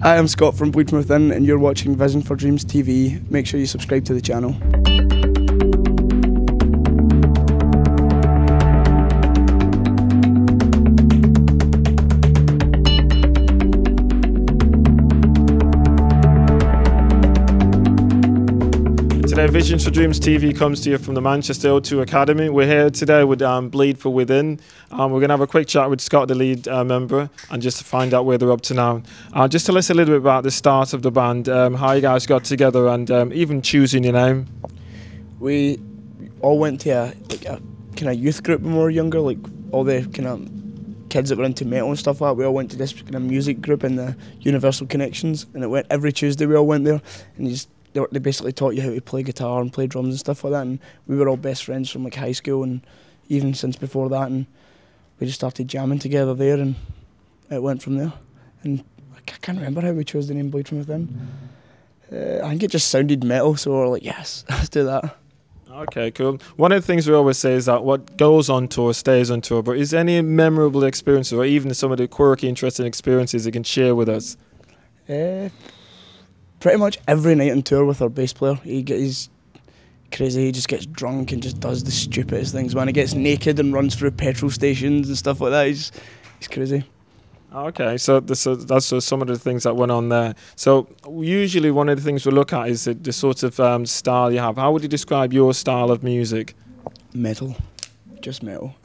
I am Scott from Bleed From Within, and you're watching Vision4Dreams TV. Make sure you subscribe to the channel. Today, Vision4Dreams TV comes to you from the Manchester O2 Academy. We're here today with Bleed For Within. We're going to have a quick chat with Scott, the lead member, and just to find out where they're up to now. Just tell us a little bit about the start of the band, how you guys got together, and even choosing your name. We all went to a kind of youth group when we were younger, like all the kind of kids that were into metal and stuff like that. We all went to this kind of music group in the Universal Connections, and it went every Tuesday. We all went there, and they basically taught you how to play guitar and play drums and stuff like that, and we were all best friends from like high school and even since before that, and we just started jamming together there, and it went from there. And I can't remember how we chose the name Bleed From Within. I think it just sounded metal, so we were like, yes, let's do that. Okay, cool. One of the things we always say is that what goes on tour stays on tour, but is there any memorable experiences or even some of the quirky, interesting experiences you can share with us? Pretty much every night on tour with our bass player. He's crazy, he just gets drunk and just does the stupidest things, man. He gets naked and runs through petrol stations and stuff like that. He's crazy. Okay, so that's some of the things that went on there. So usually one of the things we look at is the sort of style you have. How would you describe your style of music? Metal. Just metal.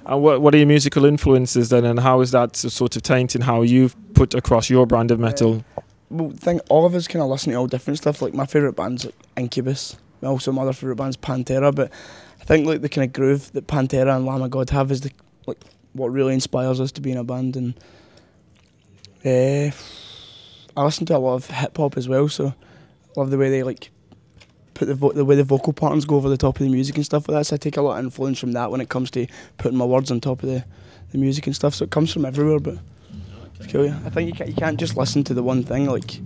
And what are your musical influences then, and how is that sort of tainting how you've put across your brand of metal? Well, I think all of us kind of listen to all different stuff. Like my favourite band's like Incubus. Also my other favourite band's Pantera. But I think like the kind of groove that Pantera and Lamb of God have is what really inspires us to be in a band. And I listen to a lot of hip hop as well. So I love the way they like put the way the vocal patterns go over the top of the music and stuff like that. So I take a lot of influence from that when it comes to putting my words on top of the music and stuff. So it comes from everywhere. But I think you can't just listen to the one thing, like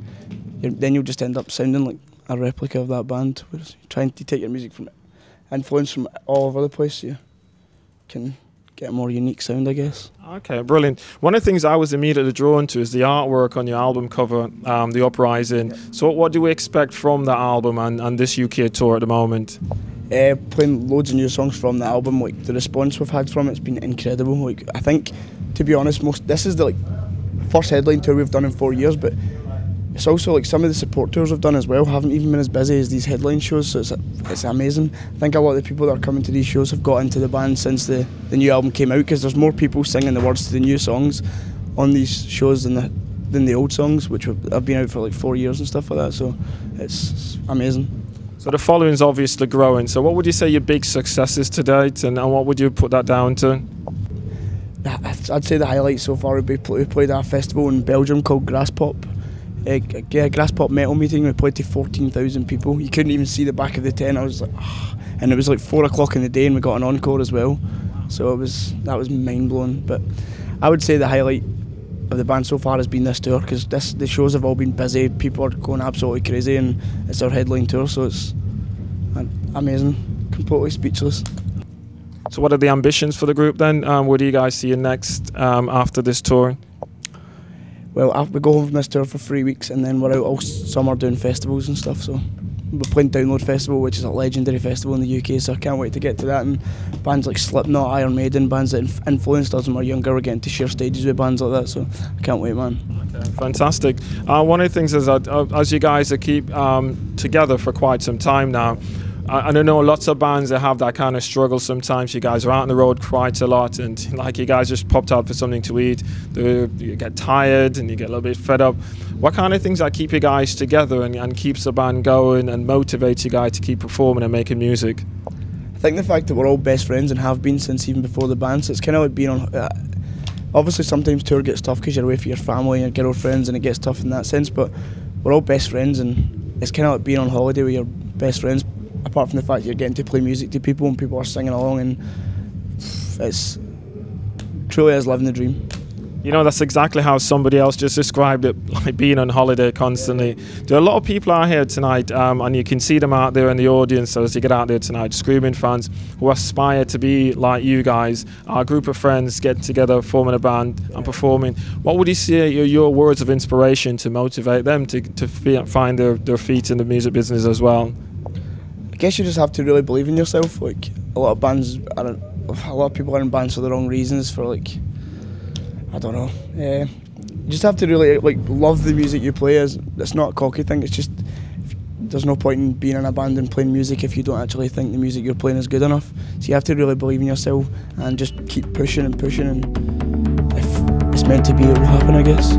then you'll just end up sounding like a replica of that band. Whereas you're trying to take your music from influence from all over the place, so you can get a more unique sound, I guess. Okay, brilliant. One of the things I was immediately drawn to is the artwork on your album cover, The Uprising. Yeah. So what do we expect from that album and this UK tour at the moment? Playing loads of new songs from the album. Like the response we've had from it's been incredible. Like I think, to be honest, this is the first headline tour we've done in 4 years, but it's also like some of the support tours we've done as well haven't even been as busy as these headline shows, so it's amazing. I think a lot of the people that are coming to these shows have got into the band since the new album came out, because there's more people singing the words to the new songs on these shows than the old songs, which have been out for like 4 years and stuff like that, so it's amazing. So the following's obviously growing, so what would you say your big successes to date, and what would you put that down to? I'd say the highlight so far would be we played at a festival in Belgium called Grasspop. Grasspop metal meeting. We played to 14,000 people. You couldn't even see the back of the tent. I was like, oh. And it was like 4 o'clock in the day, and we got an encore as well. So that was mind blowing. But I would say the highlight of the band so far has been this tour, because the shows have all been busy. People are going absolutely crazy, and it's our headline tour, so it's amazing. Completely speechless. So what are the ambitions for the group then? Where do you guys see you next after this tour? Well, we go home from this tour for 3 weeks, and then we're out all summer doing festivals and stuff. So we're playing Download Festival, which is a legendary festival in the UK, so I can't wait to get to that. And bands like Slipknot, Iron Maiden, bands that influenced us when we were younger, we're getting to share stages with bands like that, so I can't wait, man. Okay, fantastic. One of the things is that as you guys keep together for quite some time now, I know lots of bands that have that kind of struggle sometimes. You guys are out on the road quite a lot, and like you guys just popped out for something to eat. You get tired and you get a little bit fed up. What kind of things that keep you guys together and keeps the band going and motivates you guys to keep performing and making music? I think the fact that we're all best friends and have been since even before the band, so it's kind of like being on... obviously sometimes tour gets tough because you're away from your family and your girlfriends, and it gets tough in that sense, but we're all best friends, and it's kind of like being on holiday with your best friends. Apart from the fact you're getting to play music to people and people are singing along, and it's truly is living the dream. You know, that's exactly how somebody else just described it, like being on holiday constantly. There are a lot of people out here tonight, and you can see them out there in the audience so as you get out there tonight, screaming fans who aspire to be like you guys. Our group of friends get together, forming a band and performing. What would you say are your words of inspiration to motivate them to find their feet in the music business as well? I guess you just have to really believe in yourself. Like, a lot of people are in bands for the wrong reasons, for like, I don't know. You just have to really like love the music you play. It's not a cocky thing. It's just there's no point in being in a band and playing music if you don't actually think the music you're playing is good enough. So you have to really believe in yourself and just keep pushing and pushing. And if it's meant to be, it will happen, I guess.